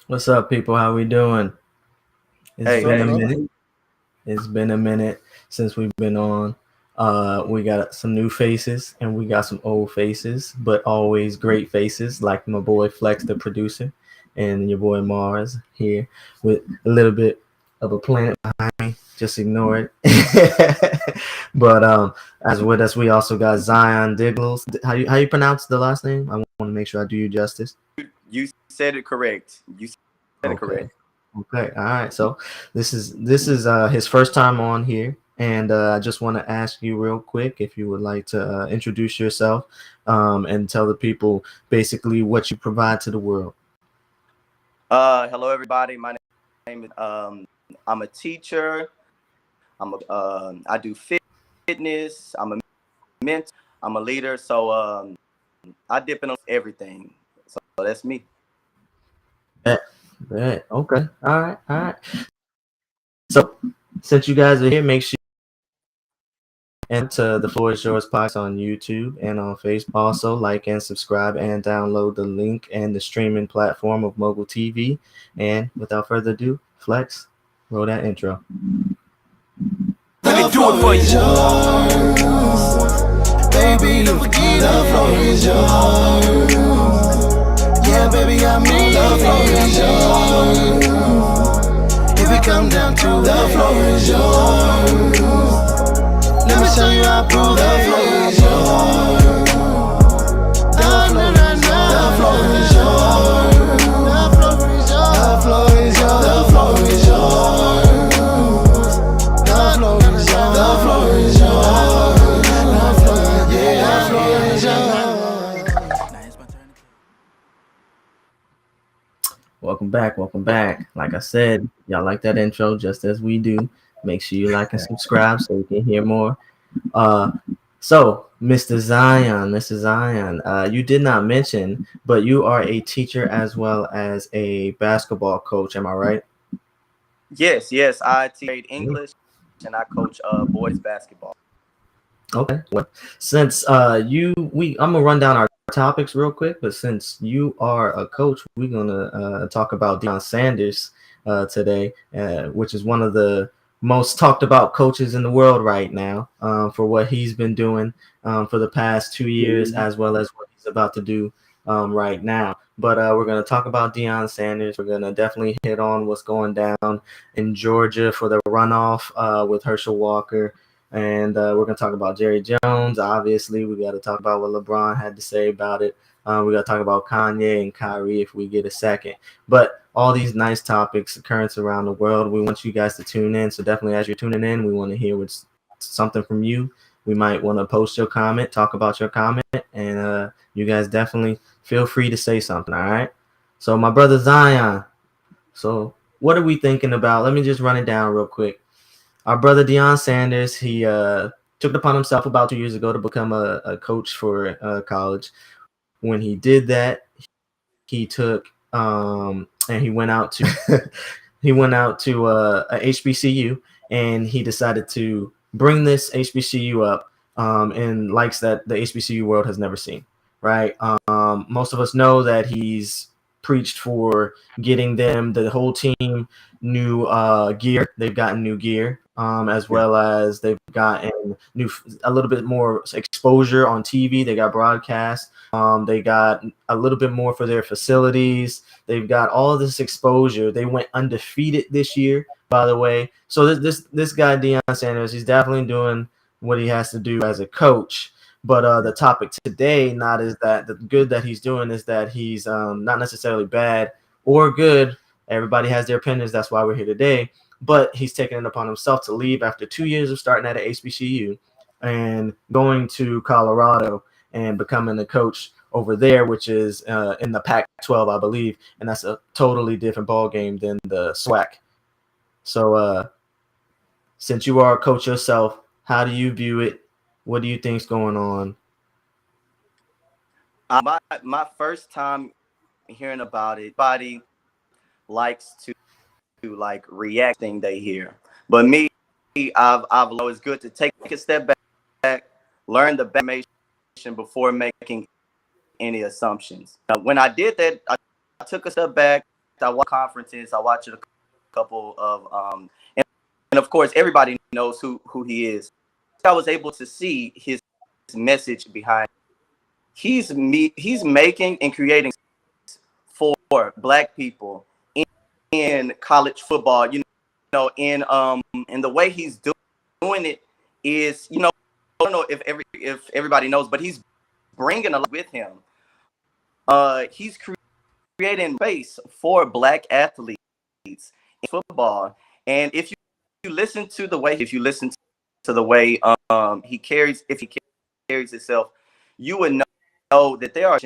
What's up, people? How we doing? It's Hey, been a hey. minute. It's been a minute since we've been on. We got some new faces and we got some old faces, but always great faces, like my boy Flex, the producer, and your boy Mars here with a little bit of a planet behind me. Just ignore it. But as with us, we also got Zion Diggles. How you pronounce the last name? I want to make sure I do you justice. You said it correct. You said it Okay. correct. Okay. All right. So this is his first time on here, and I just want to ask you real quick if you would like to introduce yourself, and tell the people basically what you provide to the world. Hello everybody. My name is I'm a teacher. I do fitness. I'm a mentor. I'm a leader. So I dip in everything. So that's me. Yeah. Yeah. Okay. All right. All right. So since you guys are here, make sure and to the Floor is Yours podcast on YouTube and on Facebook. Also, like and subscribe and download the link and the streaming platform of Mogul TV. And without further ado, Flex, roll that intro. Let me do it for you. Baby, the floor is yours. Yeah, baby, I mean the floor is yours. If it come down to the floor is yours. Let me show you how I prove the floor is yours. The floor is yours. The floor is yours. The floor is yours. The floor is yours. The floor is yours. The floor, yeah, the floor is yours. Now it's my turn. Welcome back. Welcome back. Like I said, y'all like that intro just as we do. Make sure you like and subscribe so you can hear more. Uh, so, Mr. Zion, you did not mention, but you are a teacher as well as a basketball coach. Am I right? Yes. I teach English and I coach boys basketball. Okay. Well, since I'm gonna run down our topics real quick, but since you are a coach, we're gonna talk about Deion Sanders today, which is one of the most talked about coaches in the world right now, for what he's been doing for the past 2 years, as well as what he's about to do right now. But we're gonna talk about Deion Sanders. We're gonna definitely hit on what's going down in Georgia for the runoff with Herschel Walker. And we're going to talk about Jerry Jones. Obviously, we got to talk about what LeBron had to say about it. We got to talk about Kanye and Kyrie if we get a second. But all these nice topics, occurrence around the world, we want you guys to tune in. So definitely as you're tuning in, we want to hear what's something from you. We might want to post your comment, talk about your comment, and you guys definitely feel free to say something, all right? So my brother Zion, so what are we thinking about? Let me just run it down real quick. Our brother Deion Sanders, he took it upon himself about 2 years ago to become a coach for college. When he did that, he took and he went out to he went out to a HBCU, and he decided to bring this HBCU up in likes that the HBCU world has never seen. Right? Most of us know that he's preached for getting them the whole team new gear. They've gotten new gear, as well as they've gotten a little bit more exposure on TV. They got broadcast. They got a little bit more for their facilities. They've got all of this exposure. They went undefeated this year, by the way. So this guy Deion Sanders, he's definitely doing what he has to do as a coach. But the topic today, not is that the good that he's doing, is that he's not necessarily bad or good. Everybody has their opinions. That's why we're here today. But he's taking it upon himself to leave after 2 years of starting at a HBCU and going to Colorado and becoming the coach over there, which is in the Pac-12, I believe, and that's a totally different ball game than the SWAC. So, since you are a coach yourself, how do you view it? What do you think's going on? My first time hearing about it, body likes to like react thing they hear. But me, I've always good to take a step back, learn the information before making any assumptions. When I did that, I took a step back, I watch conferences. I watch a couple of and of course everybody knows who he is. I was able to see his message behind. He's making and creating for Black people in college football. In the way he's doing it is, I don't know if everybody knows, but he's bringing a lot with him. He's creating space for Black athletes in football, and if you listen to the way he carries himself, you would know that there are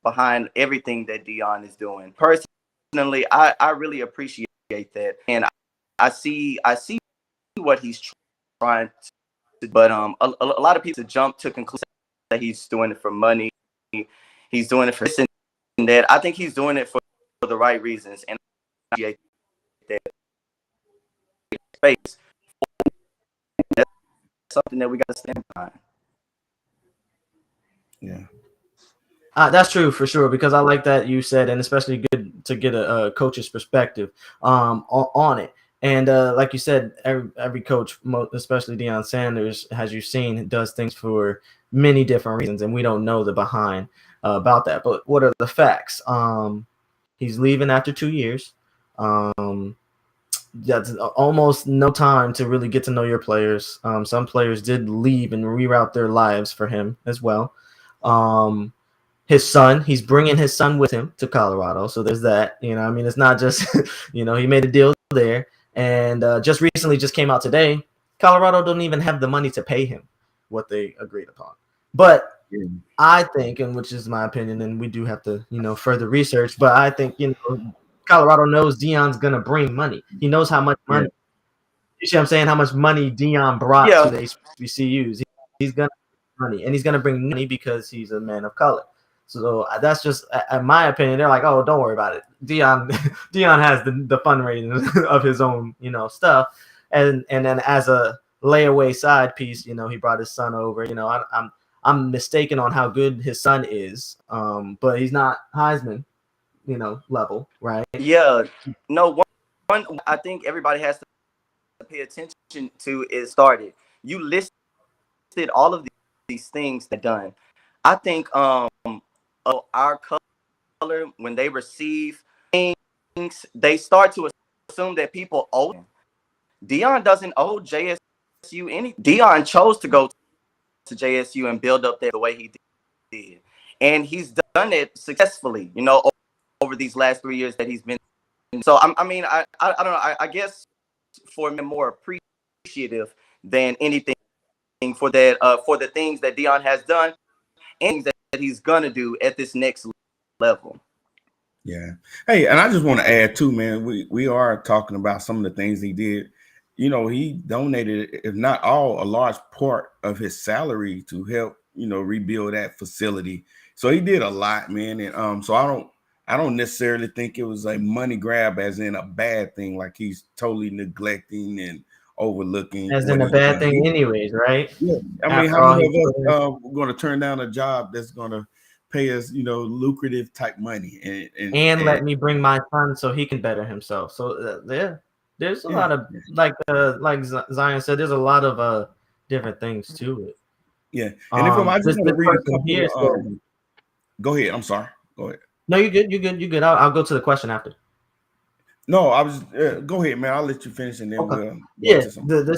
behind everything that Deion is doing. Personally, I really appreciate that, and I see what he's trying to, but a lot of people jump to conclusion that he's doing it for money. He's doing it for this and that. I think he's doing it for the right reasons, and I appreciate that space. That's something that we got to stand behind. Yeah. That's true for sure, because I like that you said, and especially good to get a coach's perspective on it. And like you said, every coach, especially Deion Sanders, as you've seen, does things for many different reasons, and we don't know the behind about that. But what are the facts? He's leaving after 2 years. That's almost no time to really get to know your players. Some players did leave and reroute their lives for him as well. His son, he's bringing his son with him to Colorado. So there's that, I mean, it's not just, he made a deal there. And just recently just came out today, Colorado don't even have the money to pay him what they agreed upon. But I think, and which is my opinion, and we do have to, further research, but I think, Colorado knows Deion's going to bring money. He knows how much money, you see what I'm saying, how much money Deion brought to the HBCUs. He's going to bring money, and he's going to bring money because he's a man of color. So that's just, in my opinion, they're like, oh, don't worry about it. Deion has the fundraising of his own, stuff. And then as a layaway side piece, he brought his son over. I'm mistaken on how good his son is, but he's not Heisman, level, right? Yeah. No, one I think everybody has to pay attention to is started. You listed all of these things that done. I think our color, when they receive things, they start to assume that people owe them. Deion doesn't owe JSU anything. Deion chose to go to JSU and build up there the way he did. And he's done it successfully, over these last 3 years that he's been. So, I don't know. I guess for me, more appreciative than anything for that, for the things that Deion has done and that he's gonna do at this next level. Yeah. Hey, and I just want to add too, man. We are talking about some of the things he did. He donated, if not all, a large part of his salary to help, rebuild that facility. So he did a lot, man. And so I don't necessarily think it was a money grab as in a bad thing, like he's totally neglecting and overlooking. As in a bad thing anyways, right? Yeah. I mean, how many of us are going to turn down a job that's going to pay us, lucrative type money and let me bring my son so he can better himself. So there's a lot of like Zion said, there's a lot of different things to it. Yeah. And if I just want to read a couple, go ahead. I'm sorry. Go ahead. No, you're good. I'll go to the question after. No, I was. Go ahead, man. I'll let you finish, and then okay. This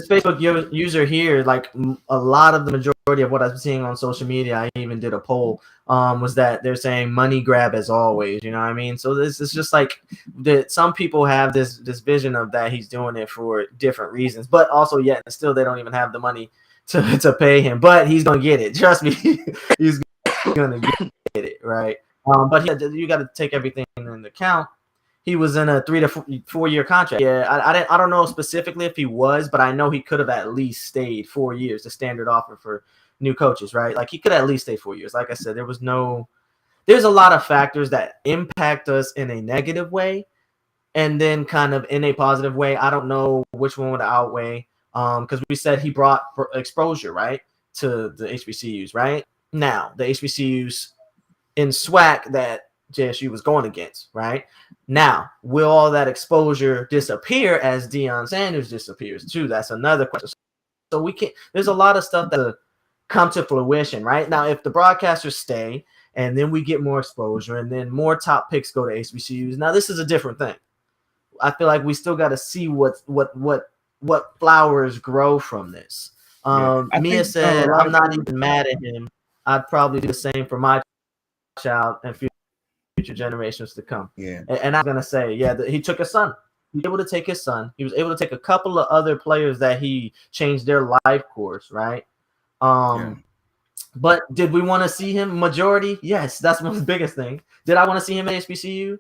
Facebook user here, like a lot of the majority of what I'm seeing on social media, I even did a poll. Was that they're saying money grab as always? You know what I mean? So this is just like that. Some people have this vision of that he's doing it for different reasons, but also yet still they don't even have the money to pay him. But he's gonna get it. Trust me, he's gonna get it, right? But you got to take everything into account. He was in a 3 to 4 year contract. Yeah, I don't know specifically if he was, but I know he could have at least stayed 4 years, the standard offer for new coaches, right? Like he could at least stay 4 years. Like I said, there's a lot of factors that impact us in a negative way and then kind of in a positive way. I don't know which one would outweigh because we said he brought exposure, right, to the HBCUs, right? Now, the HBCUs in SWAC that JSU was going against, right? Now, will all that exposure disappear as Deion Sanders disappears too? That's another question. So we can't. There's a lot of stuff that come to fruition, right? Now, if the broadcasters stay and then we get more exposure and then more top picks go to HBCUs, now this is a different thing. I feel like we still got to see what flowers grow from this. Mia said, "I'm not even mad at him. I'd probably do the same for my child and future generations to come." Yeah. And I'm gonna say, yeah, he took his son. He was able to take his son. He was able to take a couple of other players that he changed their life course, right? But did we want to see him majority? Yes, that's one of the biggest thing. Did I want to see him at HBCU?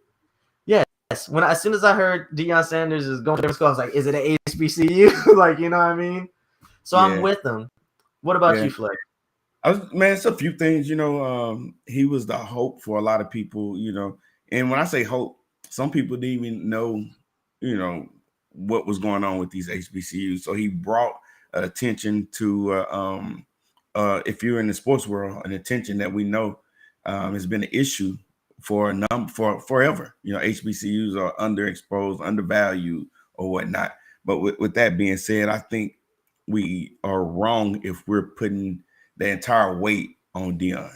Yes. As soon as I heard Deion Sanders is going to school, I was like, is it an HBCU? Like, you know what I mean? So I'm with him. What about you, Flex? Man, it's a few things, he was the hope for a lot of people, and when I say hope, some people didn't even know, what was going on with these HBCUs. So he brought attention to, if you're in the sports world, an attention that we know has been an issue for forever. HBCUs are underexposed, undervalued, or whatnot. But with that being said, I think we are wrong if we're putting the entire weight on Deion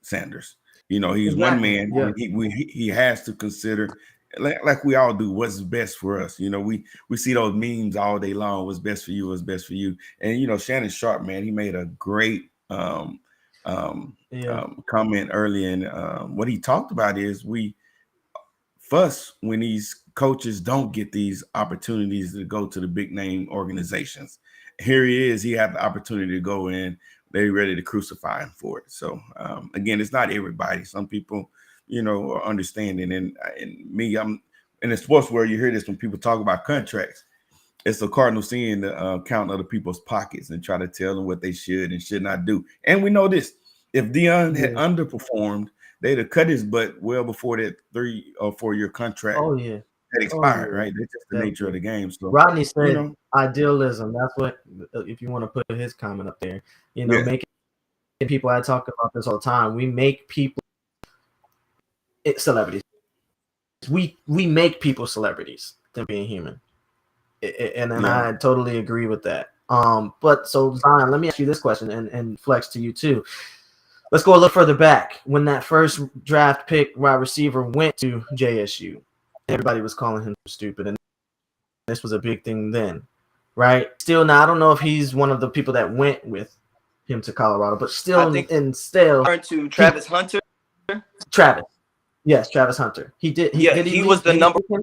Sanders. He's one man. Yeah. He has to consider, like we all do, what's best for us. We see those memes all day long. What's best for you? What's best for you? And Shannon Sharp, man, he made a great comment early, and what he talked about is we fuss when these coaches don't get these opportunities to go to the big name organizations. Here he is. He had the opportunity to go in. They're ready to crucify him for it. So again, it's not everybody. Some people, are understanding. And me, I'm in the sports world. You hear this when people talk about contracts. It's the cardinal sin to count other people's pockets and try to tell them what they should and should not do. And we know this: if Deion had underperformed, they'd have cut his butt well before that 3 or 4 year contract had expired. Right? That's just the nature of the game. So Rodney said, idealism. That's what, if you want to put his comment up there, making people. I talk about this all the time. We make people celebrities. We make people celebrities than being human. And I totally agree with that. But so Zion, let me ask you this question, and Flex to you too. Let's go a little further back. When that first draft pick wide receiver went to JSU, everybody was calling him stupid, and this was a big thing then, right? Still, now I don't know if he's one of the people that went with him to Colorado, but still, turn to Travis Hunter. Travis, yes, Travis Hunter. He did. He was the number one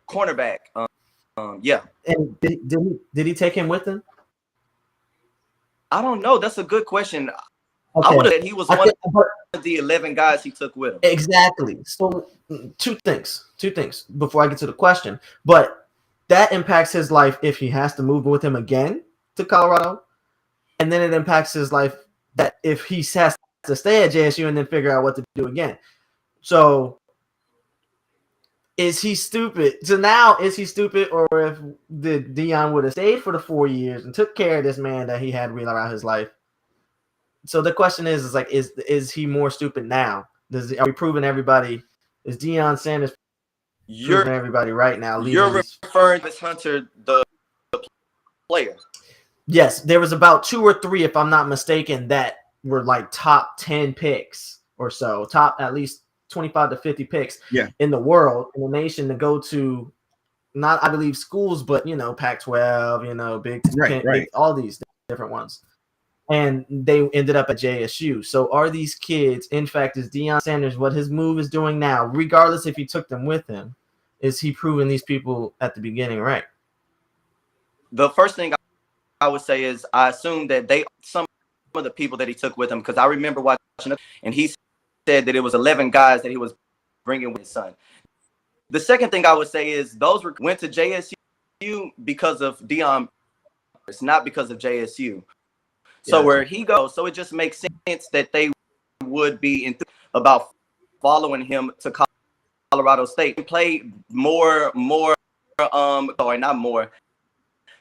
cornerback. And did he take him with him? I don't know. That's a good question. Okay. I would have said he was one of the 11 guys he took with him. Exactly. So two things before I get to the question. But that impacts his life if he has to move with him again to Colorado. And then it impacts his life that if he has to stay at JSU and then figure out what to do again. So is he stupid? So now, is he stupid, or if Deion would have stayed for the 4 years and took care of this man that he had throughout his life? So the question is like, is he more stupid now? Are we proving everybody? Is Deion Sanders proving everybody right now? You're referring to Hunter, the player. Yes, there was about 2 or 3, if I'm not mistaken, that were like top 10 picks or so, top at least 25 to 50 picks in the world, in the nation, to go to, not I believe schools, but Pac-12, Big Ten, all these different ones, and they ended up at JSU. So are these kids, in fact, is Deion Sanders, what his move is doing now, regardless if he took them with him, is he proving these people at the beginning right? The first thing I would say is I assume that some of the people that he took with him, because I remember watching it, and he said that it was 11 guys that he was bringing with his son. The second thing I would say is those went to JSU because of Deion. It's not because of JSU. So where he goes, so it just makes sense that they would be enthused about following him to Colorado State. Play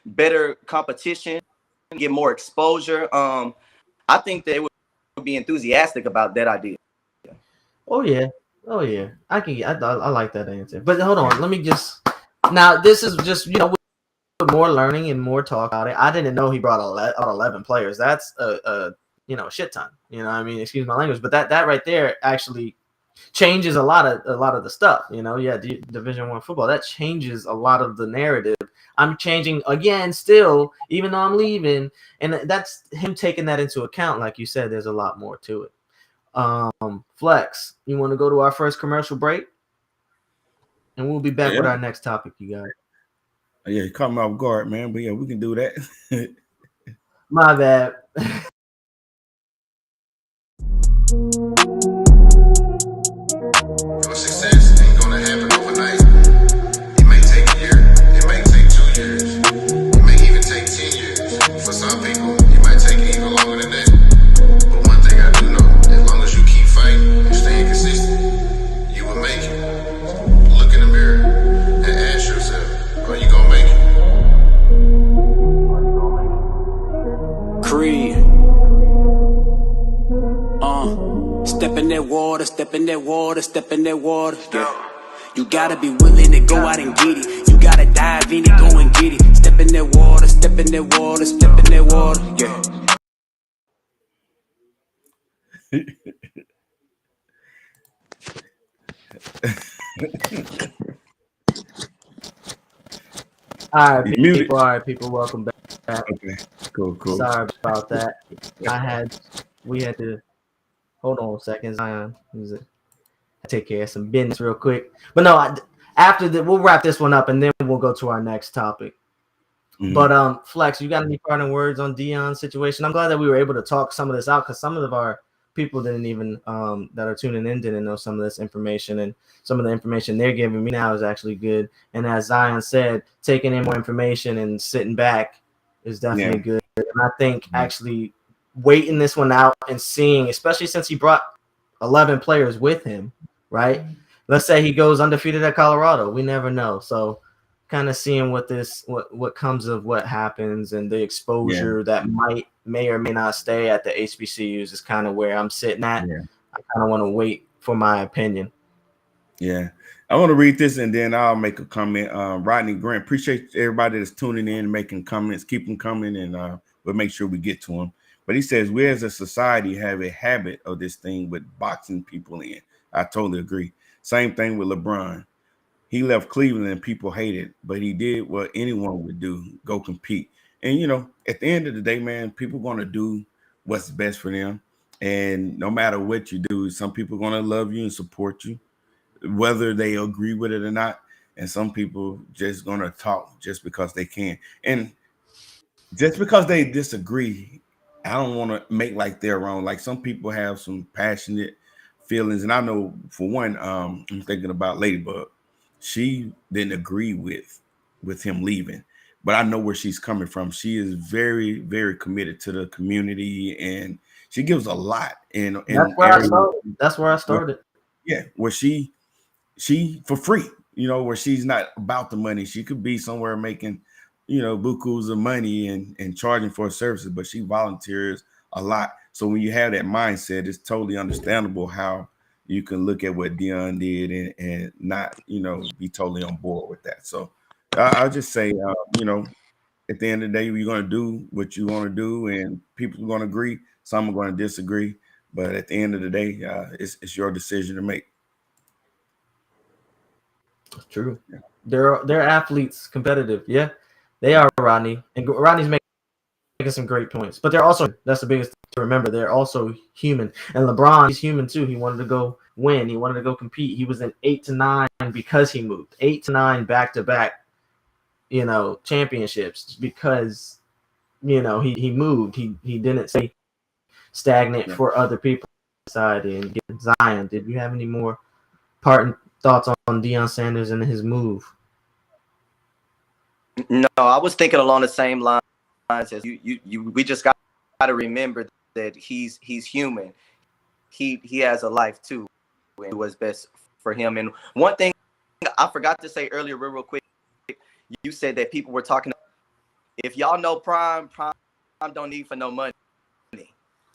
better competition, get more exposure. I think they would be enthusiastic about that idea. Oh yeah, oh yeah. I like that answer. But hold on, let me just. Now this is just with more learning and more talk about it. I didn't know he brought 11 players. That's a shit ton. You know, what I mean, excuse my language, but that right there actually changes a lot of the stuff. Yeah, Division One football, that changes a lot of the narrative. I'm changing again still, even though I'm leaving, and that's him taking that into account. Like you said, there's a lot more to it. Flex, you want to go to our first commercial break, and we'll be back Yeah, with our next topic, you guys. yeah, you caught me off guard, man. But yeah, we can do that. My bad. Your success ain't gonna happen overnight. It may take a year, it may take 2 years, it may even take 10 years. For some people, it might take even longer than that. But one thing I do know, as long as you keep fighting and staying consistent, you will make it. Look in the mirror and ask yourself, are you gonna make it? Creed. Step in that water, step in that water, step in that water. Yeah. You gotta be willing to go out and get it. You gotta dive in it, go and get it. Step in that water, step in that water, step in that water. Yeah. All You right, muted. people. All right, people. Welcome back. Okay, cool. Sorry about that. We had to hold on a second. Zion, take care of some business real quick. But no, after that, we'll wrap this one up, and then we'll go to our next topic. Mhm. But Flex, you got any parting words on Deion's situation? I'm glad that we were able to talk some of this out because some of our people didn't even that are tuning in didn't know some of this information, and some of the information they're giving me now is actually good. And as Zion said, taking in more information and sitting back is definitely Yeah. good. And I think actually waiting this one out and seeing, especially since he brought 11 players with him, right? Let's say he goes undefeated at Colorado. We never know. So kind of seeing what comes of what happens and the exposure that may or may not stay at the HBCUs is kind of where I'm sitting at. Yeah. I kind of want to wait for my opinion. Yeah. I want to read this and then I'll make a comment. Rodney Grant, appreciate everybody that's tuning in and making comments. Keep them coming, and we'll make sure we get to them. But he says, we as a society have a habit of this thing with boxing people in. I totally agree. Same thing with LeBron. He left Cleveland and people hated, but he did what anyone would do, go compete. And, at the end of the day, man, people going to do what's best for them. And no matter what you do, some people are going to love you and support you, whether they agree with it or not. And some people just going to talk just because they can. And just because they disagree, I don't want to make like they're wrong. Like some people have some passionate feelings. And I know for one, I'm thinking about Ladybug. She didn't agree with him leaving, but I know where she's coming from. She is very, very committed to the community, and she gives a lot in areas. That's where I started. Yeah, where she for free, where she's not about the money. She could be somewhere making, bukus of money and charging for her services, but she volunteers a lot. So when you have that mindset, it's totally understandable how you can look at what Deion did and not, be totally on board with that. So I'll just say, at the end of the day, you're going to do what you want to do, and people are going to agree. Some are going to disagree, but at the end of the day, it's your decision to make. True. They're athletes, competitive. Yeah, they are, Rodney. And Rodney's making some great points. But they're also, that's the biggest thing to remember, they're also human. And LeBron, he's human too. He wanted to go win. He wanted to go compete. He was in 8 to 9 because he moved. 8 to 9 back-to-back, championships because, he moved. He didn't stay stagnant for other people in society. And get Zion, did you have any more parting thoughts on Deion Sanders and his move? No, I was thinking along the same lines as you. We just got to remember that he's human. He has a life too, and what's best for him. And one thing I forgot to say earlier, real quick, you said that people were talking. If y'all know Prime don't need for no money,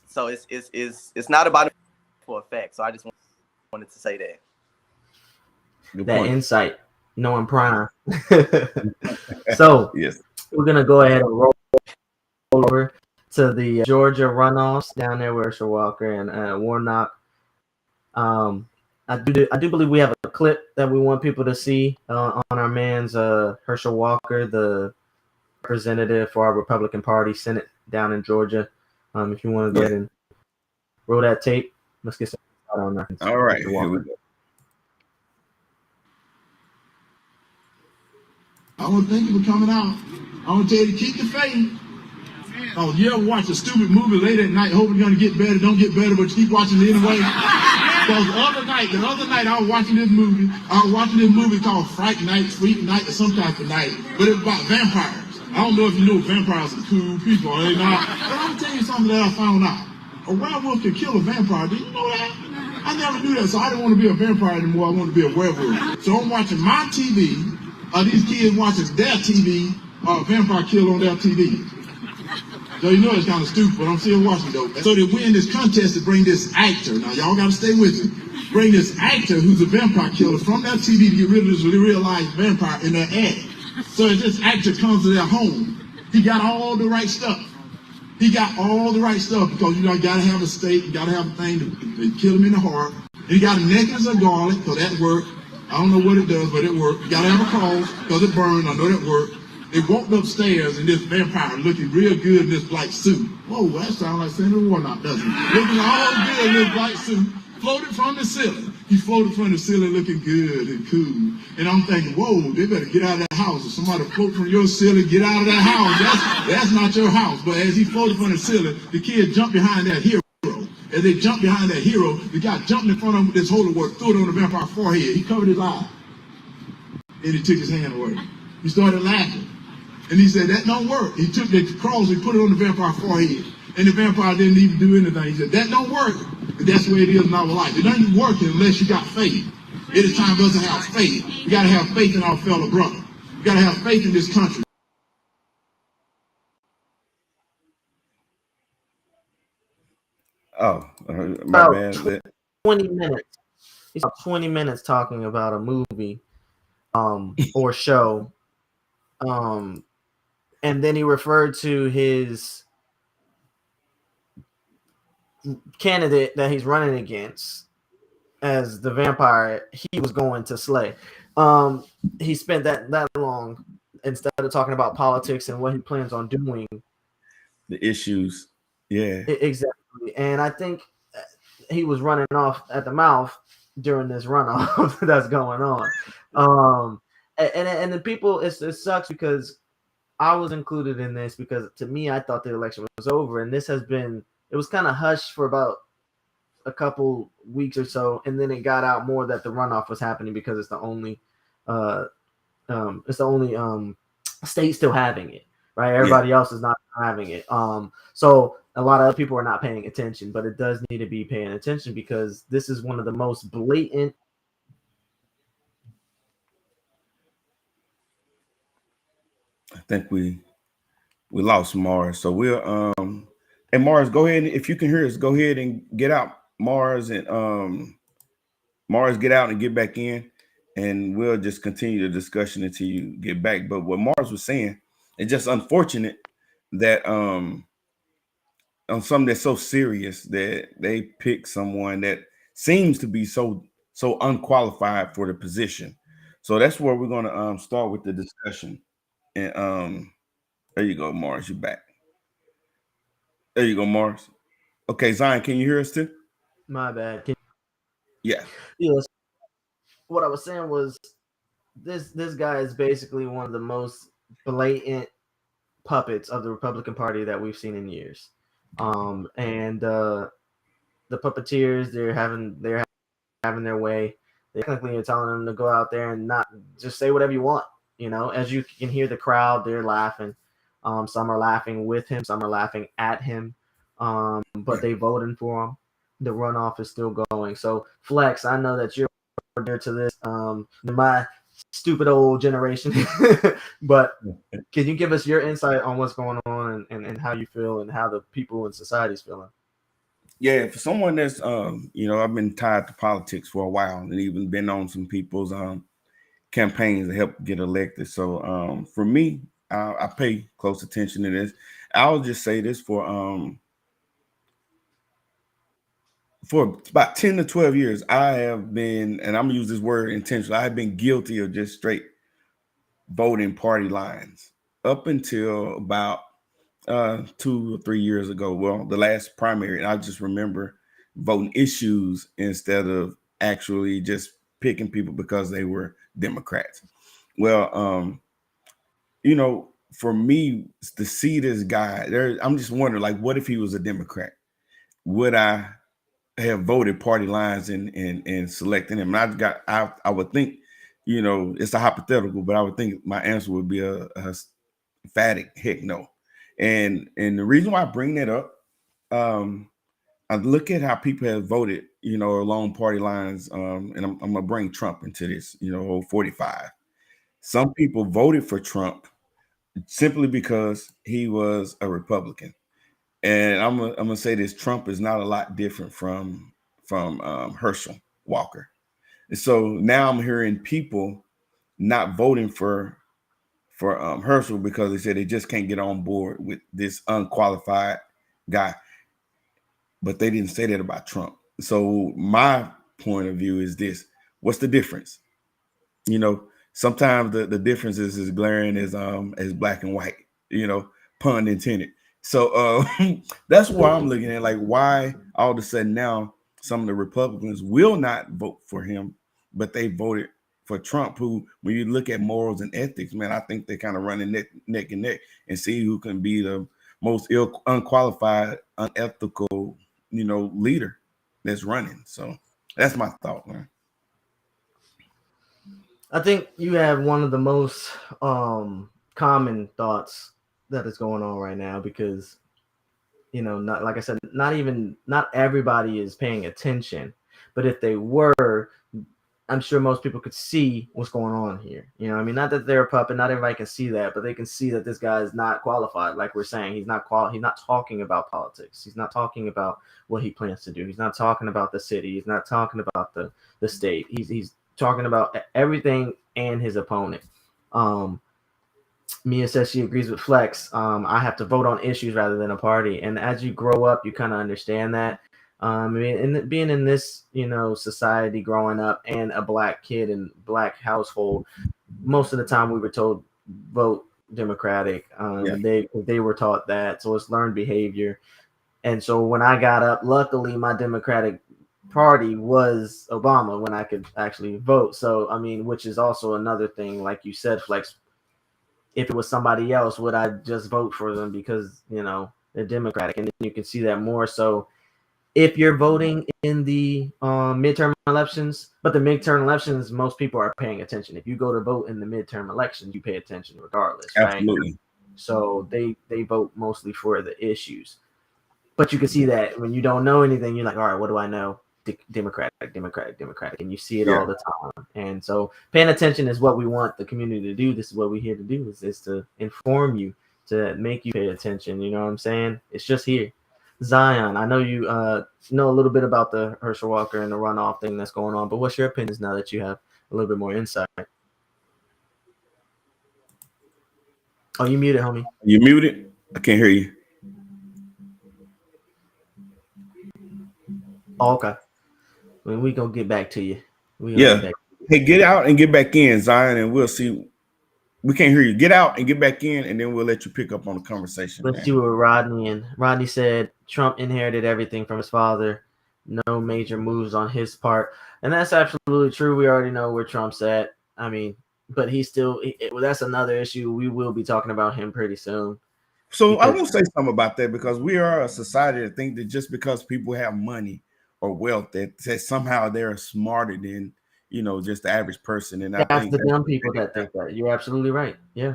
so it's not about it for effect. So I just want wanted to say that. Good that point. insight, knowing Prime. So Yes. we're gonna go ahead and roll over to the Georgia runoffs down there with Herschel Walker and Warnock. I do believe we have a clip that we want people to see on our man's Herschel Walker, the representative for our Republican Party Senate down in Georgia. If you want to go ahead and roll that tape, let's get started on that. All right, here we go. I want to thank you for coming out. I want to tell you to keep the faith. Oh, you ever watch a stupid movie late at night, hoping you're going to get better, don't get better, but you keep watching it anyway? Because the other night I was watching this movie. I was watching this movie called Fright Night, Freak Night, or some type of night. But it was about vampires. I don't know if you know vampires are cool people or they not. But I'm telling you something that I found out. A werewolf can kill a vampire. Did you know that? I never knew that, so I didn't want to be a vampire anymore. I wanted to be a werewolf. So I'm watching my TV. These kids watching their TV, vampire kill on their TV. So you know it's kind of stupid, but I'm still watching though. So they win this contest to bring this actor. Now y'all got to stay with me. Bring this actor who's a vampire killer from that TV to get rid of this real life vampire in their ad. So as this actor comes to their home, he got all the right stuff. He got all the right stuff because you know you got to have a stake, you got to have a thing to kill him in the heart. And you got a necklace of garlic, so that worked. I don't know what it does, but it worked. You got to have a cross because it burned. I know that worked. They walked upstairs and this vampire looking real good in this black suit. Whoa, that sounds like Senator Warnock, doesn't it? Looking all good in this black suit, floated from the ceiling. He floated from the ceiling looking good and cool. And I'm thinking, whoa, they better get out of that house. If somebody float from your ceiling, get out of that house. That's not your house. But as he floated from the ceiling, the kid jumped behind that hero. As they jumped behind that hero, the guy jumped in front of him with this holy word, threw it on the vampire's forehead. He covered his eye. And he took his hand away. He started laughing. And he said, that don't work. He took the cross and put it on the vampire's forehead. And the vampire didn't even do anything. He said, that don't work. And that's the way it is in our life. It doesn't work unless you got faith. It is time for us to have faith. You got to have faith in our fellow brother. You got to have faith in this country. Oh, my bad. 20 minutes. He's 20 minutes talking about a movie or show. And then he referred to his candidate that he's running against as the vampire he was going to slay. He spent that long instead of talking about politics and what he plans on doing. The issues. Yeah. Exactly. And I think he was running off at the mouth during this runoff that's going on. And the people, it sucks because I was included in this because to me, I thought the election was over. And it was kind of hushed for about a couple weeks or so. And then it got out more that the runoff was happening because it's the only state still having it, right? Everybody else is not having it. So a lot of other people are not paying attention, but it does need to be paying attention because this is one of the most blatant. I think we lost Mars. So we'll and Mars, go ahead, and if you can hear us, go ahead and get out, Mars, and Mars, get out and get back in, and we'll just continue the discussion until you get back. But what Mars was saying, it's just unfortunate that on something that's so serious that they pick someone that seems to be so unqualified for the position. So that's where we're gonna start with the discussion. And there you go, Mars. You're back. There you go, Mars. Okay, Zion, can you hear us too? My bad. Yeah. Yes. What I was saying was this guy is basically one of the most blatant puppets of the Republican Party that we've seen in years. And the puppeteers, they're having their way. They technically are telling them to go out there and not just say whatever you want. You know, as you can hear the crowd, they're laughing. Some are laughing with him, some are laughing at him. But they voted for him. The runoff is still going. So Flex, I know that you're there to this. My stupid old generation. But can you give us your insight on what's going on and how you feel and how the people in society is feeling? Yeah, for someone that's I've been tied to politics for a while and even been on some people's campaigns to help get elected. So for me, I pay close attention to this. I'll just say this for about 10 to 12 years, I have been, and I'm gonna use this word intentionally, I've been guilty of just straight voting party lines up until about 2 or 3 years ago. Well, the last primary, and I just remember voting issues instead of actually just picking people because they were Democrats. Well, for me to see this guy there, I'm just wondering, like, what if he was a Democrat? Would I have voted party lines in selecting him? And I would think, it's a hypothetical, but I would think my answer would be a emphatic heck no. And the reason why I bring that up, I look at how people have voted, along party lines, and I'm gonna bring Trump into this, 45. Some people voted for Trump simply because he was a Republican. And I'm gonna say this: Trump is not a lot different from Herschel Walker. And so now I'm hearing people not voting for Herschel because they said they just can't get on board with this unqualified guy. But they didn't say that about Trump. So my point of view is this: what's the difference? Sometimes the difference is as glaring as black and white, pun intended. So that's why I'm looking at, like, why all of a sudden now some of the Republicans will not vote for him, but they voted for Trump, who, when you look at morals and ethics, man, I think they're kind of running neck and neck and see who can be the most unqualified, unethical, leader that's running. So that's my thought, man. I think you have one of the most common thoughts that is going on right now because, not, like I said, not everybody is paying attention, but if they were, I'm sure most people could see what's going on here. I mean, not that they're a puppet, not everybody can see that, but they can see that this guy is not qualified. Like we're saying, he's not talking about politics. He's not talking about what he plans to do. He's not talking about the city. He's not talking about the state. He's talking about everything and his opponent. Mia says she agrees with Flex. I have to vote on issues rather than a party. And as you grow up, you kind of understand that. I mean, and being in this, society, growing up, and a black kid in black household, most of the time we were told vote Democratic. They were taught that, so it's learned behavior. And so when I got up, luckily my Democratic Party was Obama when I could actually vote. So I mean, which is also another thing, like you said, Flex. If it was somebody else, would I just vote for them because they're Democratic? And you can see that more so if you're voting in the midterm elections. But the midterm elections, most people are paying attention. If you go to vote in the midterm elections, you pay attention regardless. Absolutely. Right? So they vote mostly for the issues. But you can see that when you don't know anything, you're like, all right, what do I know? Democratic, and you see it all the time. And so paying attention is what we want the community to do. This is what we're here to do, is to inform you, to make you pay attention. You know what I'm saying? It's just here. Zion, I know you know a little bit about the Herschel Walker and the runoff thing that's going on, but what's your opinions now that you have a little bit more insight? Oh, you muted, homie. You muted? I can't hear you. Oh, okay. Well, we gonna get back to you. Hey, get out and get back in, Zion, and we'll see. We can't hear you. Get out and get back in, and then we'll let you pick up on the conversation. Let's see what Rodney and Rodney said. Trump inherited everything from his father. No major moves on his part, and that's absolutely true. We already know where Trump's at. I mean, but he's still. That's another issue. We will be talking about him pretty soon. So I want to say something about that, because we are a society that think that just because people have money or wealth, that somehow they're smarter than just the average person. And that's the dumb people that think that. You're absolutely right. Yeah.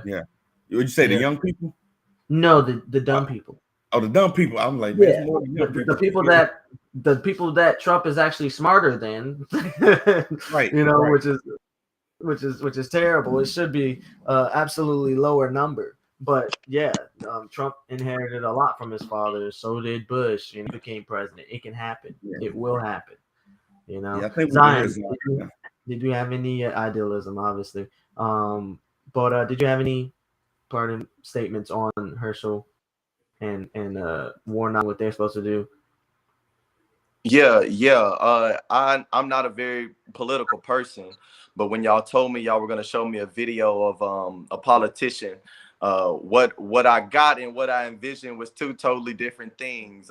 Would you say the young people? No, the dumb people. Oh, the dumb people. I'm like, there's more than young people. The people that Trump is actually smarter than, right? Which is terrible. It should be absolutely lower number. But yeah, Trump inherited a lot from his father. So did Bush, and he became president. It can happen. Yeah. It will happen. You know, Yeah, I think we can hear Zion, Zion. did you have any idealism? Obviously, but did you have any parting statements on Herschel and Warnock, what they're supposed to do? Yeah. I'm not a very political person, but when y'all told me y'all were gonna show me a video of a politician, what I got and what I envisioned was two totally different things.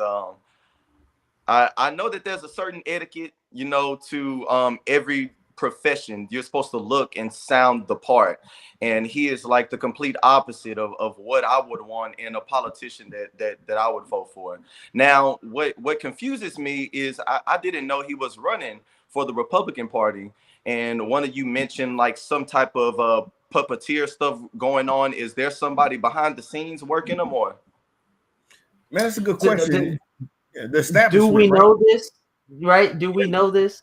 I know that there's a certain etiquette, you know, to every profession. You're supposed to look and sound the part. And he is like the complete opposite of what I would want in a politician that I would vote for. Now, what confuses me is I didn't know he was running for the Republican Party. And one of you mentioned like some type of puppeteer stuff going on. Is there somebody behind the scenes working them or? Man, that's a good Do, question. Yeah, the do we establishment, right? know this? Right? Do we know this?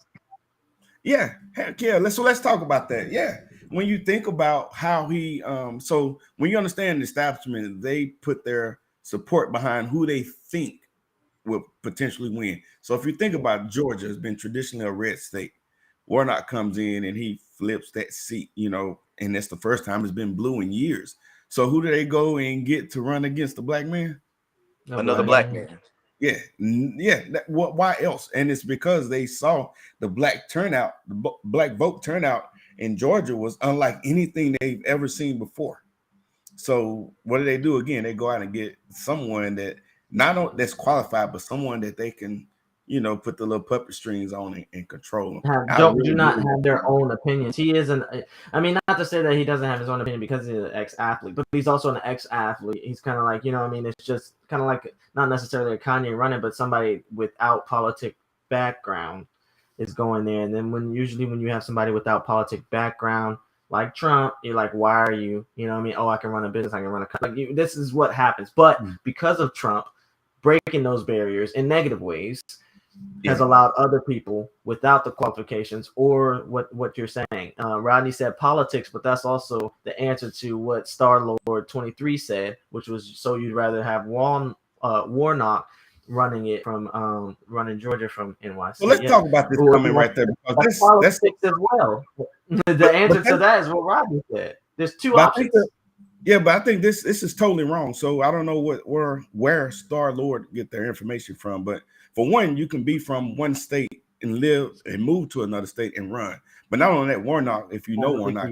Yeah, heck yeah. Let's talk about that. Yeah. When you think about how he so when you understand the establishment, they put their support behind who they think will potentially win. So if you think about Georgia, has been traditionally a red state. Warnock comes in and he flips that seat, you know, and that's the first time it's been blue in years. So who do they go and get to run against the black man? Another black man. Yeah, yeah. Why else? And it's because they saw the black turnout, the black vote turnout in Georgia was unlike anything they've ever seen before. So what do they do again? They go out and get someone that that's qualified, but someone that they can, you know, put the little puppet strings on and control them. Do not have their own opinions. He isn't. I mean, not to say that he doesn't have his own opinion because he's an ex-athlete, but he's also an ex-athlete. He's kind of like, you know, I mean, it's just kind of like not necessarily a Kanye running, but somebody without politic background is going there. And then usually when you have somebody without politic background like Trump, you're like, why are you? You know what I mean? Oh, I can run a business. I can run a like. This is what happens. But because of Trump breaking those barriers in negative ways, has allowed other people without the qualifications or what you're saying. Rodney said politics, but that's also the answer to what Star Lord 23 said, which was so you'd rather have Warnock running Georgia from NYC. Well, let's talk about this coming right there because that's politics as well. The answer to that is what Rodney said. There's two options. But I think this is totally wrong. So I don't know where Star Lord get their information from, but for one, you can be from one state and live and move to another state and run. But not only that, Warnock, if you know Warnock,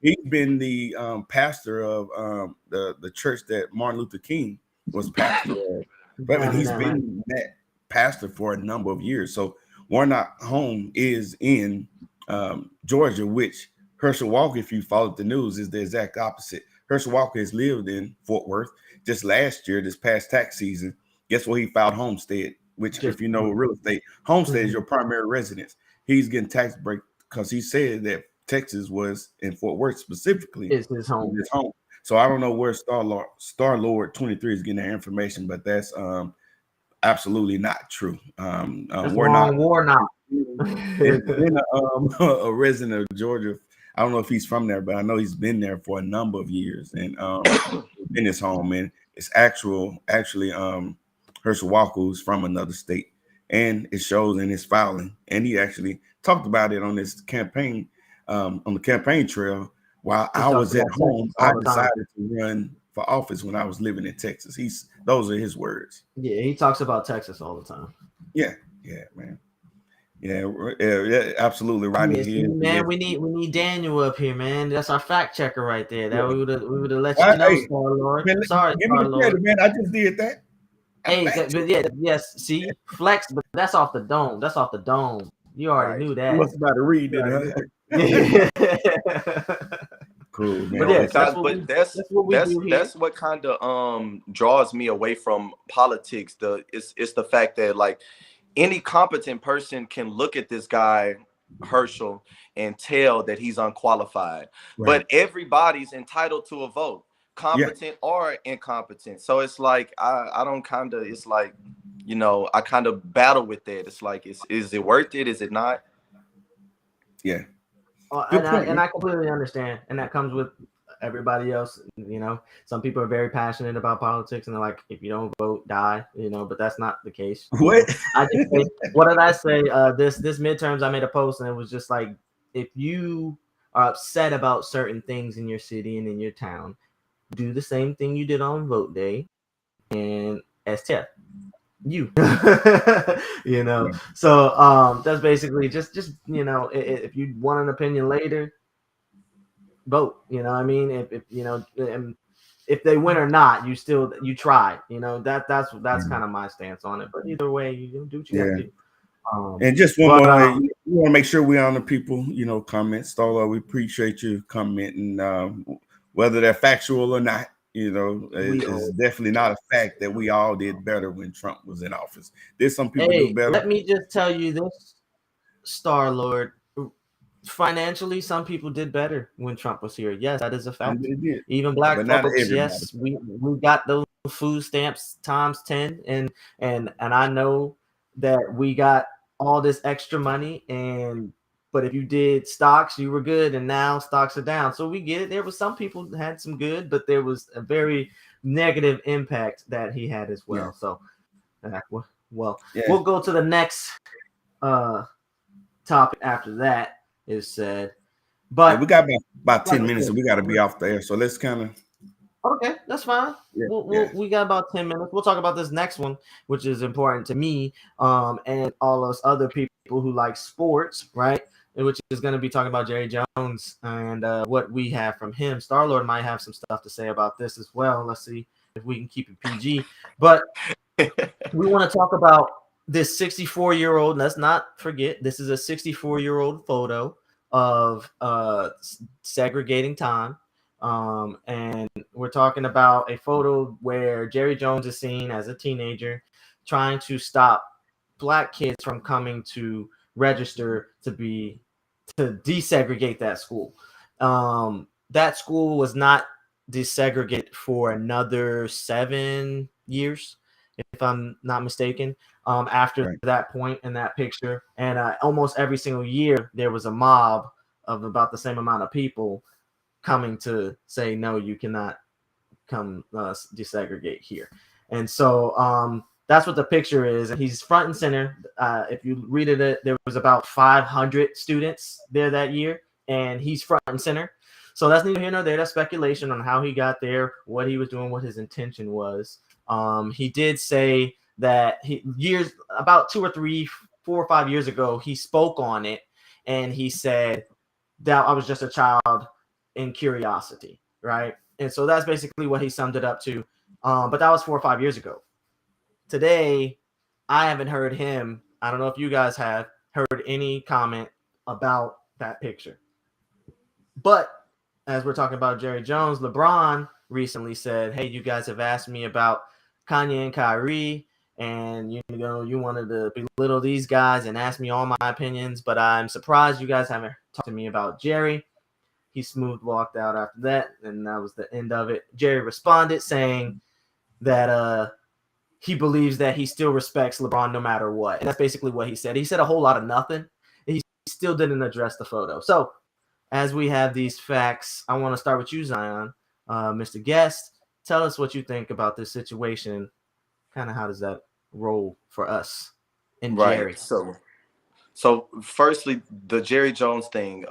he's been the pastor of the church that Martin Luther King was pastor of. But he's been that pastor for a number of years. So Warnock home is in Georgia, which Herschel Walker, if you followed the news, is the exact opposite. Herschel Walker has lived in Fort Worth. Just last year, this past tax season, guess where he filed homestead, which if you know real estate, homestead is your primary residence. He's getting tax break because he said that Texas was in Fort Worth specifically. It's his home. So I don't know where Star Lord 23 is getting that information, but that's absolutely not true. Warnock. Been a resident of Georgia. I don't know if he's from there, but I know he's been there for a number of years and in his home. And it's actually Herschel Walker, who's from another state, and it shows in his filing. And he actually talked about it on this campaign, on the campaign trail. While I was at home, I decided to run for office when I was living in Texas. Those are his words. Yeah, he talks about Texas all the time. Yeah, man. Yeah, absolutely, Rodney. Man, we need Daniel up here, man. That's our fact checker right there. That we would have let you know, Star Lord. Man, sorry, Star Lord. Man, I just did that. Yes. See, flex, but that's off the dome. That's off the dome. You already knew that. You must about to read it, huh? Cool, man. But that's what kind of draws me away from politics. It's the fact that like any competent person can look at this guy Herschel and tell that he's unqualified. Right. But everybody's entitled to a vote, competent or incompetent. So it's like I don't kind of, it's like, you know, I kind of battle with that. It's like, is it worth it? Is it not? Yeah. And I completely understand, and that comes with everybody else, some people are very passionate about politics and they're like, if you don't vote, die, but that's not the case. What? I just say, what did I say? This midterms, I made a post and it was just like, if you are upset about certain things in your city and in your town, do the same thing you did on vote day and STF you. So that's basically just if you want an opinion later, vote. I mean, if they win or not, you try. That's kind of my stance on it. But either way, you do what you gotta do. And just one more thing, we want to make sure we honor people, comment. Starla, we appreciate you commenting, whether they're factual or not. It's definitely not a fact that we all did better when Trump was in office. There's some people do better. Let me just tell you this, Star Lord. Financially, some people did better when Trump was here. Yes, that is a fact. Even black folks, yes, we got those food stamps times 10, and I know that we got all this extra money, but if you did stocks, you were good, and now stocks are down. So we get it. There was some people that had some good, but there was a very negative impact that he had as well. Yeah. So, we'll go to the next topic after that is said. But we got about 10 minutes, and we got to be off the air. So let's kind of. Okay, that's fine. We got about 10 minutes. We'll talk about this next one, which is important to me, and all those other people who like sports, right? Which is going to be talking about Jerry Jones and what we have from him. Star-Lord might have some stuff to say about this as well. Let's see if we can keep it PG. But we want to talk about this 64-year-old. Let's not forget, this is a 64-year-old photo of segregating time. And we're talking about a photo where Jerry Jones is seen as a teenager trying to stop black kids from coming to register to desegregate that school. That school was not desegregated for another 7 years, if I'm not mistaken, after that point in that picture. And almost every single year, there was a mob of about the same amount of people coming to say, no, you cannot come desegregate here. And so that's what the picture is. And he's front and center. If you read it, there was about 500 students there that year, and he's front and center. So that's neither here nor there. That's speculation on how he got there, what he was doing, what his intention was. He did say that about 2 or 3, 4 or 5 years ago, he spoke on it, and he said that I was just a child in curiosity, right? And so that's basically what he summed it up to. But that was 4 or 5 years ago. Today, I haven't heard him. I don't know if you guys have heard any comment about that picture. But as we're talking about Jerry Jones, LeBron recently said, hey, you guys have asked me about Kanye and Kyrie, and you wanted to belittle these guys and ask me all my opinions, but I'm surprised you guys haven't talked to me about Jerry. He smooth walked out after that, and that was the end of it. Jerry responded saying that he believes that he still respects LeBron no matter what. And that's basically what he said. He said a whole lot of nothing. He still didn't address the photo. So as we have these facts, I want to start with you, Zion. Mr. Guest, tell us what you think about this situation. Kind of how does that roll for us and Jerry? So firstly, the Jerry Jones thing.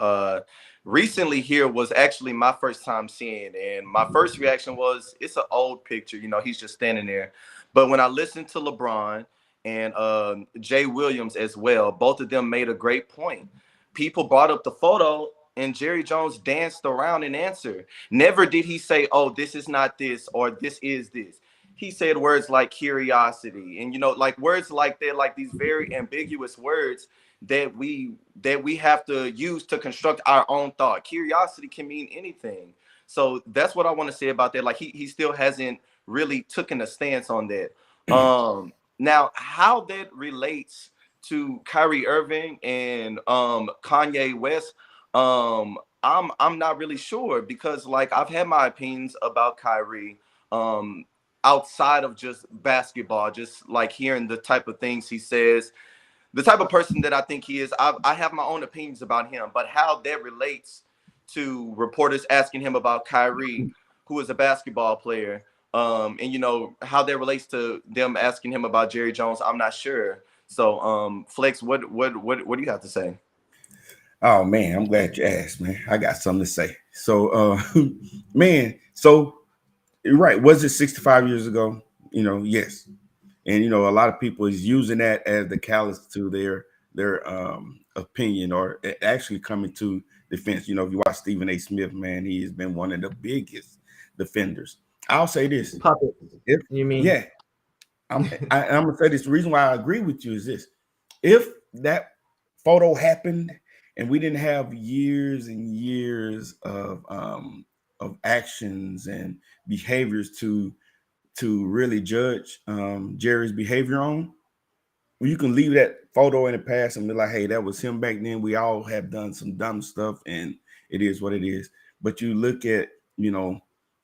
Recently here was actually my first time seeing, and my first reaction was, it's an old picture. He's just standing there. But when I listened to LeBron and Jay Williams as well, both of them made a great point. People brought up the photo, and Jerry Jones danced around and answered. Never did he say, oh, this is not this, or this is this. He said words like curiosity and, like words like that, like these very ambiguous words that we have to use to construct our own thought. Curiosity can mean anything. So that's what I want to say about that. Like he still hasn't really taken a stance on that. Now, how that relates to Kyrie Irving and Kanye West, I'm not really sure, because like I've had my opinions about Kyrie outside of just basketball, just like hearing the type of things he says, the type of person that I think he is. I have my own opinions about him, but how that relates to reporters asking him about Kyrie, who is a basketball player, and you know how that relates to them asking him about Jerry Jones. I'm not sure. So, Flex, what do you have to say? Oh man, I'm glad you asked, man. I got something to say. So, man, so you're right. Was it 65 years ago? You know, yes. And you know, a lot of people is using that as the callous to their opinion, or actually coming to defense. You know, if you watch Stephen A. Smith, man, he has been one of the biggest defenders. I'll say this: Puppet. if You mean? yeah, I'm gonna say this. The reason why I agree with you is this: if that photo happened and we didn't have years and years of actions and behaviors to really judge Jerry's behavior on, you can leave that photo in the past and be like, hey, that was him back then. We all have done some dumb stuff, and it is what it is. But you look at, you know,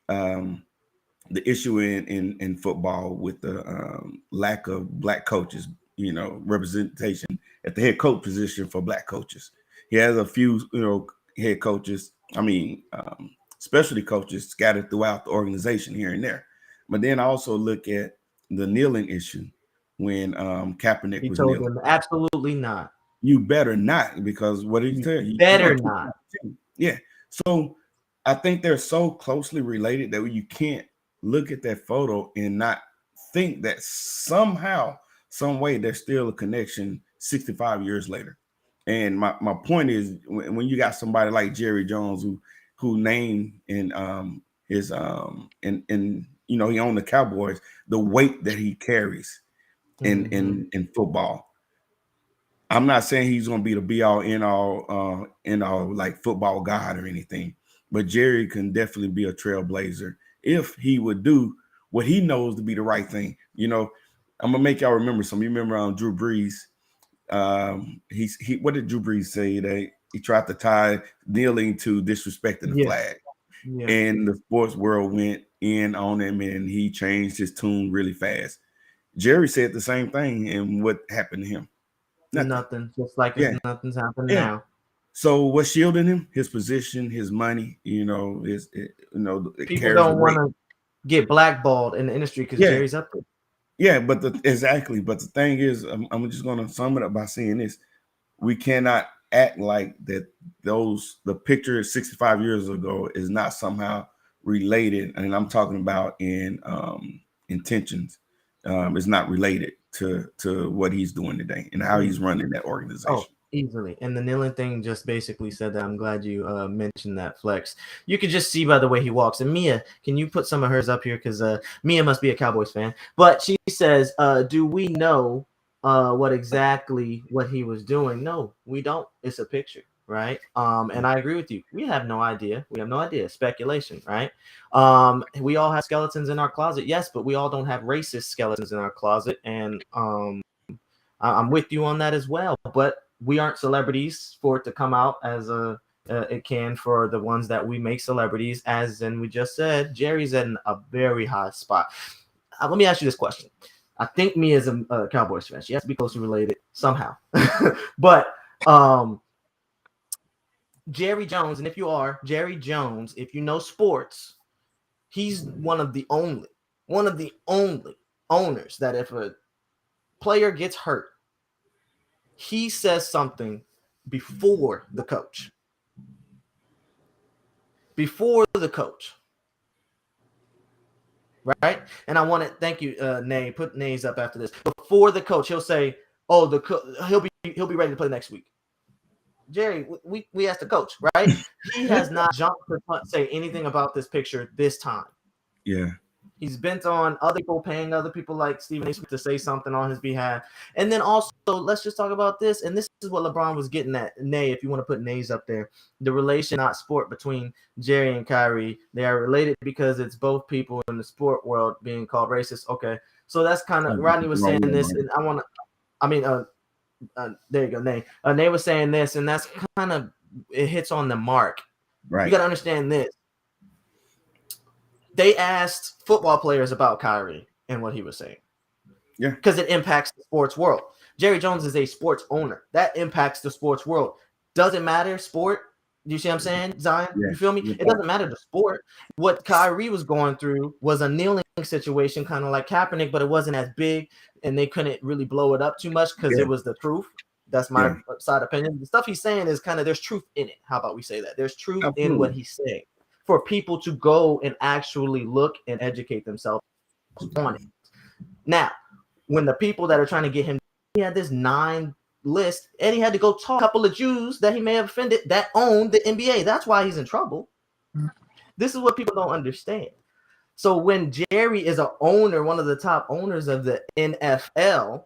the issue in football with the lack of black coaches, you know, representation at the head coach position for black coaches. He has a few, you know, head coaches, specialty coaches scattered throughout the organization here and there. But then I also look at the kneeling issue when Kaepernick He was told kneeling. them absolutely not. You better not, because what did he tell you? Better not. Yeah. So I think they're so closely related that you can't look at that photo and not think that somehow, some way, there's still a connection 65 years later. And my point is, when you got somebody like Jerry Jones who named in his and you know, he owned the Cowboys, the weight that he carries in football. I'm not saying he's going to be the be all end all like football god or anything, but Jerry can definitely be a trailblazer if he would do what he knows to be the right thing. You know, I'm gonna make y'all remember some. You remember Drew Brees? He what did Drew Brees say? That he tried to tie kneeling to disrespecting the flag, and the sports world went in on him, and he changed his tune really fast. Jerry said the same thing, and what happened to him? Nothing. Just like nothing's happened Yeah. now. So what's shielding him? His position, his money. You know, People don't want to get blackballed in the industry because Jerry's up there. Yeah, but exactly. But the thing is, I'm just going to sum it up by saying this: we cannot act like that. The picture 65 years ago is not somehow related, and I'm talking about in intentions. Is not related to what he's doing today and how he's running that organization. Oh, easily. And the kneeling thing just basically said that. I'm glad you mentioned that, Flex. You could just see by the way he walks. And Mia, can you put some of hers up here? Because Mia must be a Cowboys fan. But she says, do we know what he was doing? No, we don't. It's a picture, right? And I agree with you. We have no idea. Speculation, right? We all have skeletons in our closet, yes, but we all don't have racist skeletons in our closet. And I'm with you on that as well. But we aren't celebrities for it to come out as it can for the ones that we make celebrities. As in we just said, Jerry's in a very high spot. Let me ask you this question. I think Mia is a Cowboys fan. She has to be closely related somehow. But Jerry Jones, and if you are Jerry Jones, if you know sports, he's one of the only owners that if a player gets hurt, he says something before the coach. Right? And I want to thank you, Nay. Put nays up after this. Before the coach, he'll say, "Oh, he'll be ready to play next week." Jerry, we asked the coach, right? He has not jumped to say anything about this picture this time. Yeah. He's bent on other people paying other people like Stephen A. Smith to say something on his behalf. And then also, let's just talk about this. And this is what LeBron was getting at. Nay, if you want to put nays up there, the relation, not sport, between Jerry and Kyrie. They are related because it's both people in the sport world being called racist. Okay. So that's kind of, Rodney was saying this, and there you go, Nay. Nay was saying this, and that's kind of, it hits on the mark. Right. You got to understand this. They asked football players about Kyrie and what he was saying. Yeah. Because it impacts the sports world. Jerry Jones is a sports owner. That impacts the sports world. Doesn't matter, sport. You see what I'm saying, Zion? Yeah. You feel me? It doesn't matter the sport. What Kyrie was going through was a kneeling situation, kind of like Kaepernick, but it wasn't as big, and they couldn't really blow it up too much because it was the truth. That's my side opinion. The stuff he's saying is kind of, there's truth in it. How about we say that? There's truth in what he's saying for people to go and actually look and educate themselves on it. Now, when the people that are trying to get him, he had this 9 list, and he had to go talk to a couple of Jews that he may have offended that owned the NBA. That's why he's in trouble. This is what people don't understand. So when Jerry is an owner, one of the top owners of the NFL,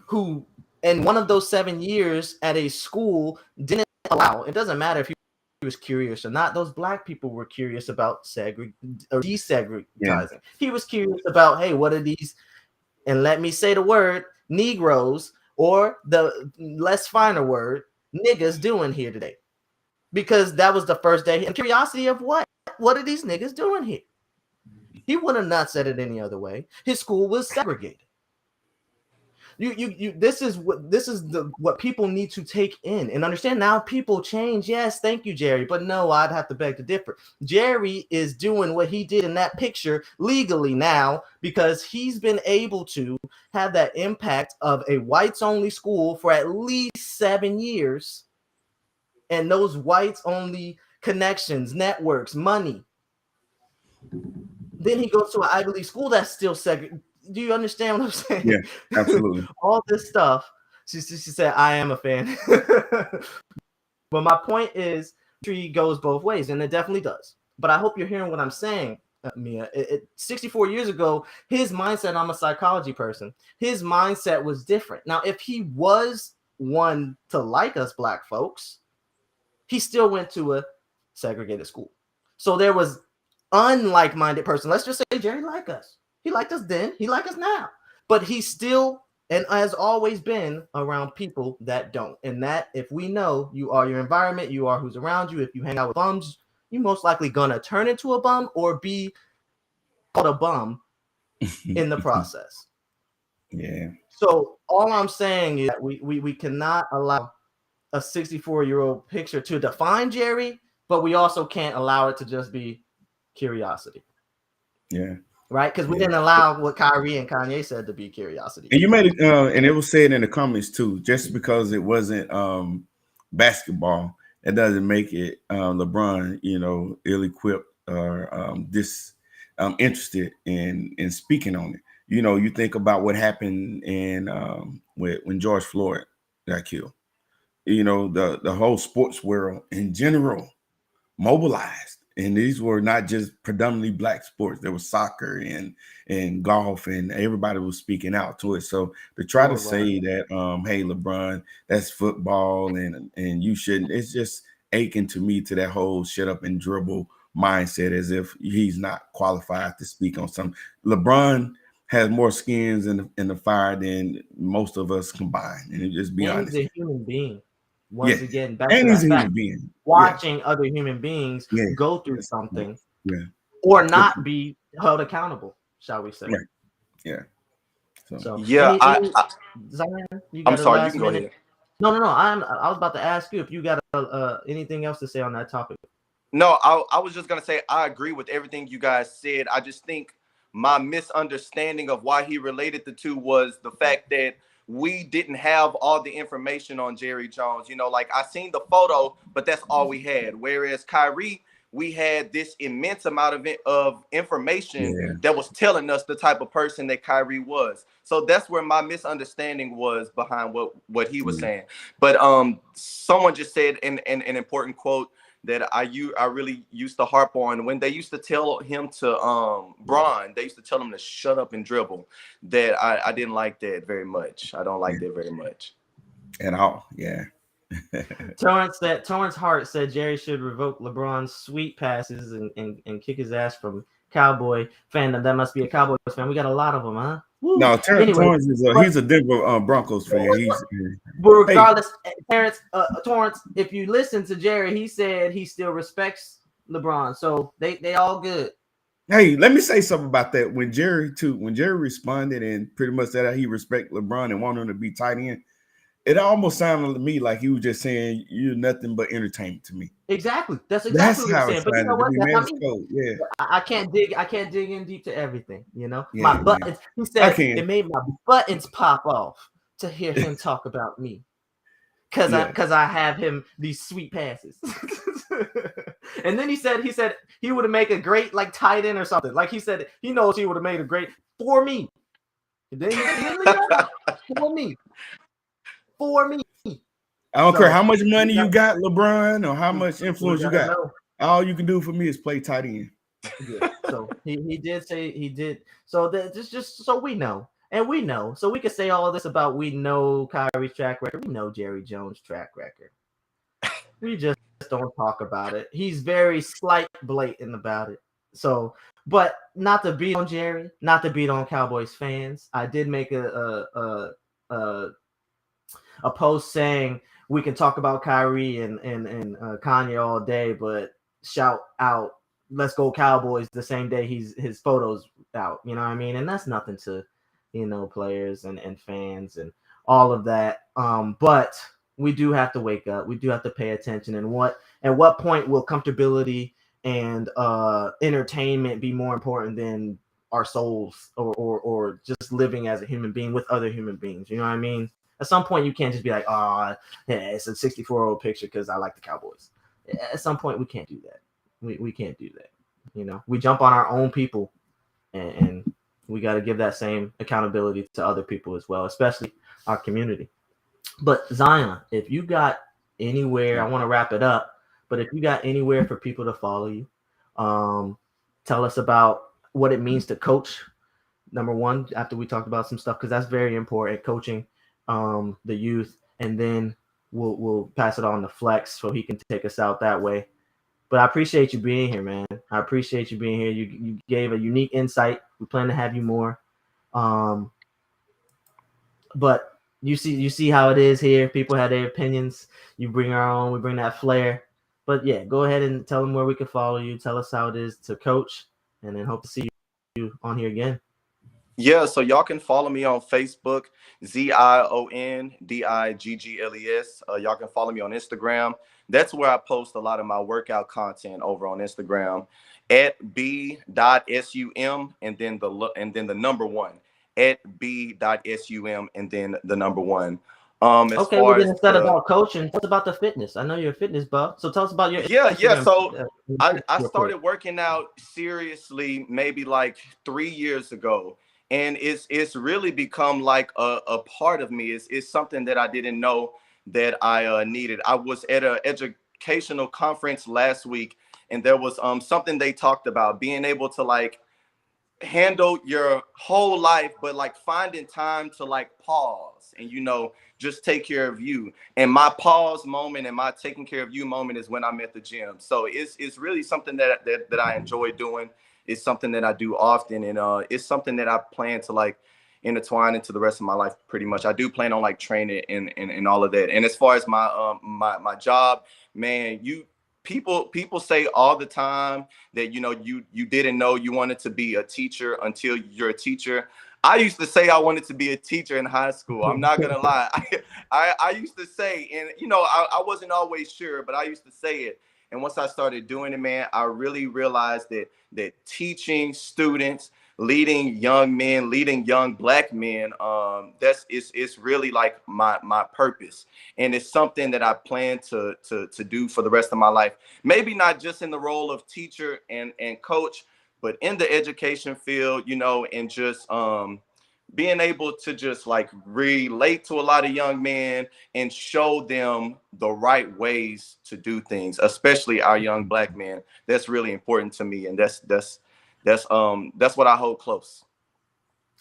who in one of those 7 years at a school didn't allow, it doesn't matter if he was curious or not, those black people were curious about desegregizing. Yeah. He was curious about, hey, what are these, and let me say the word, Negroes, or the less finer word, niggas, doing here today? Because that was the first day. And curiosity of what? What are these niggas doing here? He would have not said it any other way. His school was segregated. This is what people need to take in and understand. Now people change. Yes, thank you, Jerry. But no, I'd have to beg to differ. Jerry is doing what he did in that picture legally now because he's been able to have that impact of a whites-only school for at least 7 years. And those whites-only connections, networks, money. Then he goes to an Ivy League school that's still segregated. Do you understand what I'm saying? Yeah, absolutely. All this stuff. She said, I am a fan. But my point is, tree goes both ways, and it definitely does. But I hope you're hearing what I'm saying, Mia. 64 years ago, his mindset, I'm a psychology person, his mindset was different. Now, if he was one to like us black folks, he still went to a segregated school. So there was unlike-minded person. Let's just say Jerry liked us. He liked us then. He liked us now. But he still and has always been around people that don't. And that, if we know you are your environment, you are who's around you. If you hang out with bums, you most likely gonna turn into a bum or be called a bum in the process. Yeah. So all I'm saying is that we cannot allow a 64-year-old picture to define Jerry, but we also can't allow it to just be curiosity. Yeah. Right? Because we didn't allow what Kyrie and Kanye said to be curiosity. And you made it, and it was said in the comments too, just because it wasn't basketball, it doesn't make it LeBron, ill-equipped or interested in speaking on it. You think about what happened in when George Floyd got killed. The whole sports world in general mobilized. And these were not just predominantly black sports. There was soccer and golf, and everybody was speaking out to it. So to try to say that, hey, LeBron, that's football and you shouldn't, it's just aching to me to that whole shut up and dribble mindset, as if he's not qualified to speak on something. LeBron has more skins in the fire than most of us combined. And just be honest. He's a human being. Once again, back and to he's a that human fact. being. Watching other human beings go through something or not be held accountable, shall we say. Right. Yeah. Zion, you got I'm sorry, you last can go minute? ahead. No. I was about to ask you if you got anything else to say on that topic. No, I was just going to say I agree with everything you guys said. I just think my misunderstanding of why he related the two was the fact that we didn't have all the information on Jerry Jones. Like I seen the photo, but that's all we had. Whereas Kyrie, we had this immense amount of information that was telling us the type of person that Kyrie was. So that's where my misunderstanding was behind what he was saying. But someone just said an important quote that I really used to harp on when they used to tell him to Bron, they used to tell him to shut up and dribble. That I didn't like that very much. I don't like that very much at all. Yeah. Torrance Hart said Jerry should revoke LeBron's sweet passes and kick his ass from Cowboy fandom. That must be a Cowboys fan. We got a lot of them, huh? Woo. No, Torrance is he's a Denver Broncos fan. But regardless, Torrance, if you listen to Jerry, he said he still respects LeBron. So they all good. Hey, let me say something about that. When Jerry responded and pretty much said that he respect LeBron and wanted him to be tight end, it almost sounded to me like he was just saying you're nothing but entertainment to me. Exactly. That's exactly That's what he was how it saying. But you know sounded to what? me, That's man. not It's me. cold. Yeah. I can't dig in deep to everything, you know. Yeah, My man. buttons. He I said can. it made my buttons pop off to hear him talk about me. Cause Yeah. I have him these sweet passes. And then he said he would have made a great like tight end or something. Like he said he knows he would have made a great for me. And then he didn't leave that out. For me. I don't care So how much money you got, LeBron, or how much influence you got. know. All you can do for me is play tight end. Yeah. So he did say he did. So that just so we know. And we know. So we can say all this about we know Kyrie's track record. We know Jerry Jones' track record. We just don't talk about it. He's very slight blatant about it. So, but not to beat on Jerry, not to beat on Cowboys fans. I did make a post saying we can talk about Kyrie and Kanye all day, but shout out, let's go Cowboys the same day his photos out. You know what I mean? And that's nothing to, you know, players and fans and all of that. But we do have to wake up. We do have to pay attention. And at what point will comfortability and entertainment be more important than our souls or just living as a human being with other human beings? You know what I mean? At some point, you can't just be like, oh, yeah, it's a 64-year-old picture because I like the Cowboys. At some point, we can't do that. We can't do that. You know, we jump on our own people, and we got to give that same accountability to other people as well, especially our community. But Zion, if you got anywhere, I want to wrap it up, but if you got anywhere for people to follow you, tell us about what it means to coach. Number one, after we talked about some stuff, because that's very important, coaching the youth, and then we'll pass it on to Flex so he can take us out that way. But I appreciate you being here, man. I appreciate you being here. You gave a unique insight. We plan to have you more. But you see how it is here. People have their opinions. You bring our own. We bring that flair. But yeah, go ahead and tell them where we can follow you. Tell us how it is to coach, and then hope to see you on here again. Yeah, so y'all can follow me on Facebook, ZionDiggles. Y'all can follow me on Instagram. That's where I post a lot of my workout content over on Instagram at b.sum and then the number one at b.sum and then the number one. As Okay, far well then as instead about coaching, what's about the fitness? I know you're a fitness buff, so tell us about your yeah. So I real started quick. working out seriously maybe like 3 years ago, and it's really become like a part of me. It's something that I didn't know that I needed. I was at an educational conference last week, and there was something they talked about being able to like handle your whole life, but like finding time to like pause and, you know, just take care of you. And my pause moment and my taking care of you moment is when I'm at the gym. So it's really something that I enjoy doing. It's something that I do often, and it's something that I plan to like intertwine into the rest of my life. Pretty much, I do plan on like training and all of that. And as far as my my job, man, people say all the time that, you know, you didn't know you wanted to be a teacher until you're a teacher. I used to say I wanted to be a teacher in high school. I'm not gonna lie. I used to say, and you know, I wasn't always sure, but I used to say it. And once I started doing it, man, I really realized that teaching students, leading young men, leading young Black men, it's really like my purpose. And it's something that I plan to do for the rest of my life. Maybe not just in the role of teacher and coach, but in the education field, you know, and just being able to just like relate to a lot of young men and show them the right ways to do things, especially our young Black men. That's really important to me, and that's what I hold close.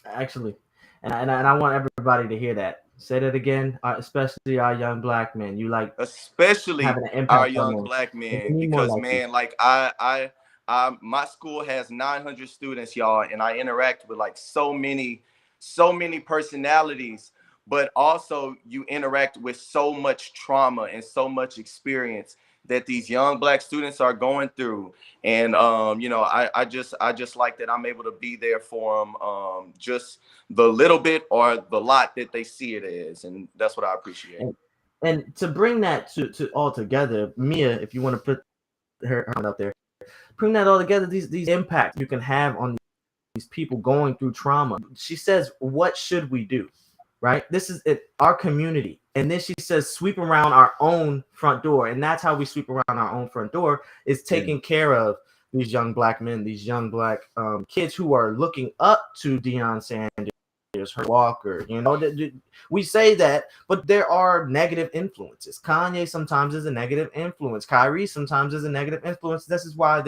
Actually, and I want everybody to hear that. Say that again, especially our young Black men. You like Especially having an our impact on young them. Black And men, we need more because like you. man, like my school has 900 students, y'all, and I interact with like so many personalities, but also you interact with so much trauma and so much experience that these young Black students are going through. And I just like that I'm able to be there for them, just the little bit or the lot that they see it as, and that's what I appreciate. And to bring that to all together, Mia, if you want to put her up there, bring that all together, these impacts you can have on these people going through trauma. She says, what should we do? Right? This is it, our community. And then she says, sweep around our own front door. And that's how we sweep around our own front door, is taking care of these young Black men, these young Black kids who are looking up to Deion Sanders, Herschel Walker. We say that, but there are negative influences. Kanye sometimes is a negative influence. Kyrie sometimes is a negative influence. This is why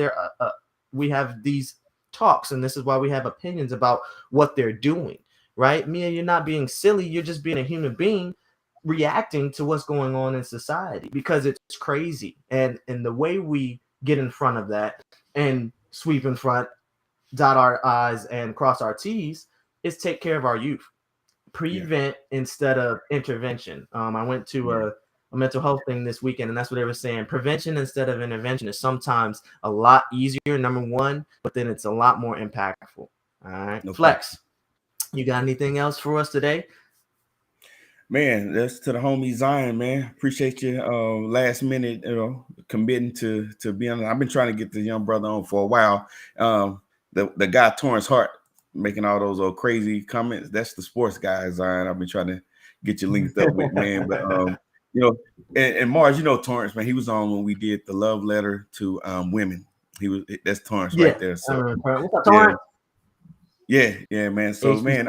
we have these talks, and this is why we have opinions about what they're doing. Right, Mia, you're not being silly. You're just being a human being reacting to what's going on in society, because it's crazy. And the way we get in front of that and sweep in front, dot our I's and cross our T's, is take care of our youth. Prevent instead of intervention. I went to a mental health thing this weekend, and that's what they were saying. Prevention instead of intervention is sometimes a lot easier, number one, but then it's a lot more impactful. All right, Flex. You got anything else for us today? Man, that's to the homie Zion, man. Appreciate you last minute, committing to be on. I've been trying to get the young brother on for a while. The guy Torrance Hart making all those old crazy comments. That's the sports guy, Zion. I've been trying to get you linked up with, man. But and Mars, Torrance, man, he was on when we did the love letter to women. That's Torrance right there. So what's up, Torrance? Yeah, man. So, man,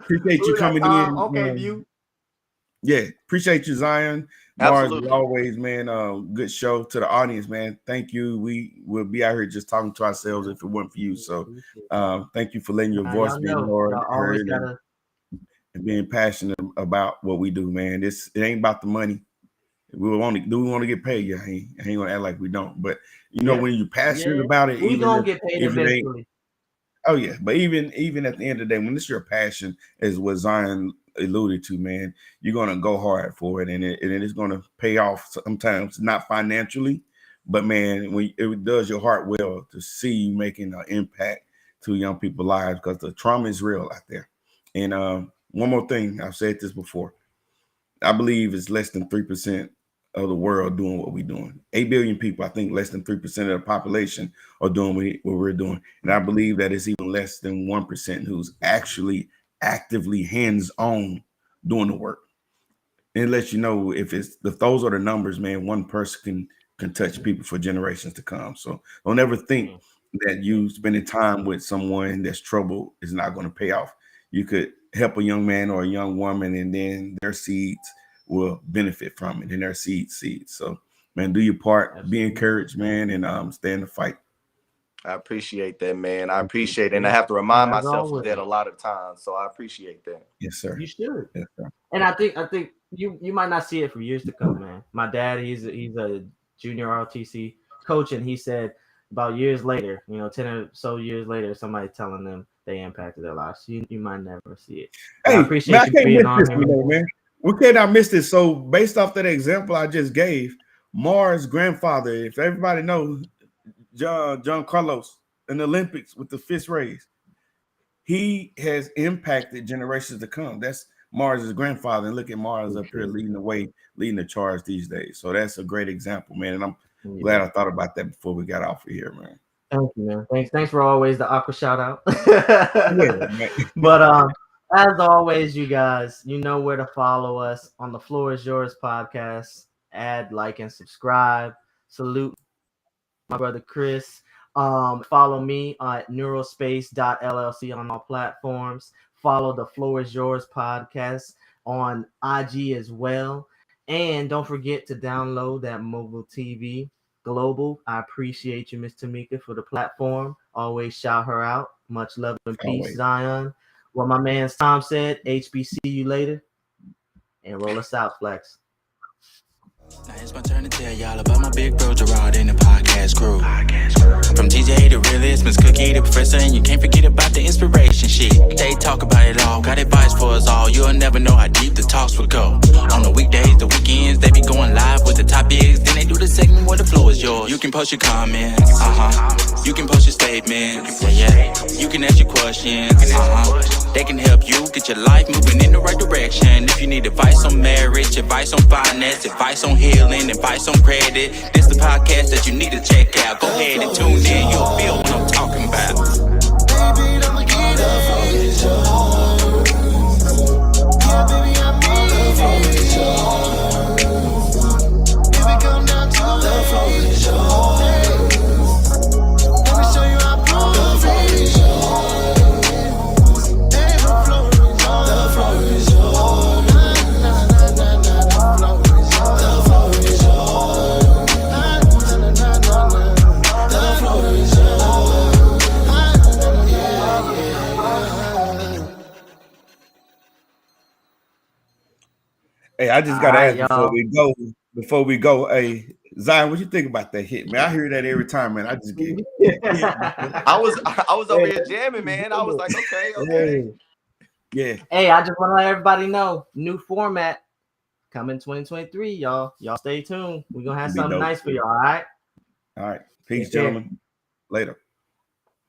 appreciate you coming in. Okay, you. Yeah, appreciate you, Zion. Mars, as always, man. Good show to the audience, man. Thank you. We will be out here just talking to ourselves if it weren't for you. So, thank you for letting your voice be heard and being passionate about what we do, man. It ain't about the money. We want to get paid. Yeah, I ain't gonna act like we don't. But when you're passionate about it, we gonna get paid eventually. Oh yeah, but even at the end of the day, when it's your passion, is what Zion alluded to, man, you're gonna go hard for it, and it is gonna pay off. Sometimes not financially, but man, when it does your heart well to see you making an impact to young people's lives, because the trauma is real out there. And one more thing, I've said this before. I believe it's less than 3% of the world doing what we're doing. 8 billion people, I think less than 3% of the population are doing what we're doing. And I believe that it's even less than 1% who's actually actively hands-on doing the work. And it lets you know if those are the numbers, man, one person can touch people for generations to come. So don't ever think that you spending time with someone that's troubled is not going to pay off. You could help a young man or a young woman, and then their seeds will benefit from it, and their seeds. So, man, do your part. Be encouraged, man, and stay in the fight. I appreciate that, man. I appreciate it. And I have to remind myself of that a lot of times. So I appreciate that. Yes, sir. You should. Yes, sir. And I think you might not see it for years to come, man. My dad, he's a junior ROTC coach, and he said about years later, 10 or so years later, somebody telling them they impacted their lives. You might never see it. Hey, I appreciate you being on here, man. We cannot miss this. So based off that example I just gave, Mars' grandfather, if everybody knows John Carlos in the Olympics with the fist raised, he has impacted generations to come. That's Mars' grandfather. And look at Mars up here leading the way, leading the charge these days. So that's a great example, man. And I'm glad I thought about that before we got off of here, man. Thank you, man. Thanks for always the aqua shout out. But as always, you guys, you know where to follow us on the Floor Is Yours podcast. Add, like, and subscribe. Salute my brother Chris. Follow me at neurospace.llc on all platforms. Follow the Floor Is Yours podcast on IG as well. And don't forget to download that mobile TV Global. I appreciate you, Miss Tamika, for the platform. Always shout her out. Much love and peace, Zion. What my man Tom said, HBC you later. And roll us out, Flex. Now it's my turn to tell y'all about my big bro Gerard and the podcast crew. From TJ the realist, Miss Cookie the professor, and you can't forget about the inspiration shit. They talk about it all, got advice for us all. You'll never know how deep the talks will go. On the weekdays, the weekends, they be going live. yours. You can post your comments, you can post your statements, yeah. You can ask your questions, They can help you get your life moving in the right direction. If you need advice on marriage, advice on finance, advice on healing, advice on credit, this the podcast that you need to check out. Go ahead and tune in, you'll feel what I'm talking about. Baby, I'ma get the floor is yours. Yeah, baby, I mean the floor is yours. If it come down to the floor is yours. Let me show you how blue the floor is yours. Hey, the floor is yours. The floor is yours. Nah, nah, nah, nah, nah. The floor is yours. The floor is yours. Nah, nah, nah, nah, nah. The floor is yours. Yeah, yeah. Hey, I just All gotta right, ask y'all. before we go, hey, Zion, what you think about that hit, man? I hear that every time, man. I just get I was over here jamming, man. I was like, okay. yeah. Hey, I just want to let everybody know, new format coming 2023, y'all. Y'all stay tuned. We're gonna have Be something dope. nice for y'all. All right. All right. Peace, Take care. gentlemen. Later.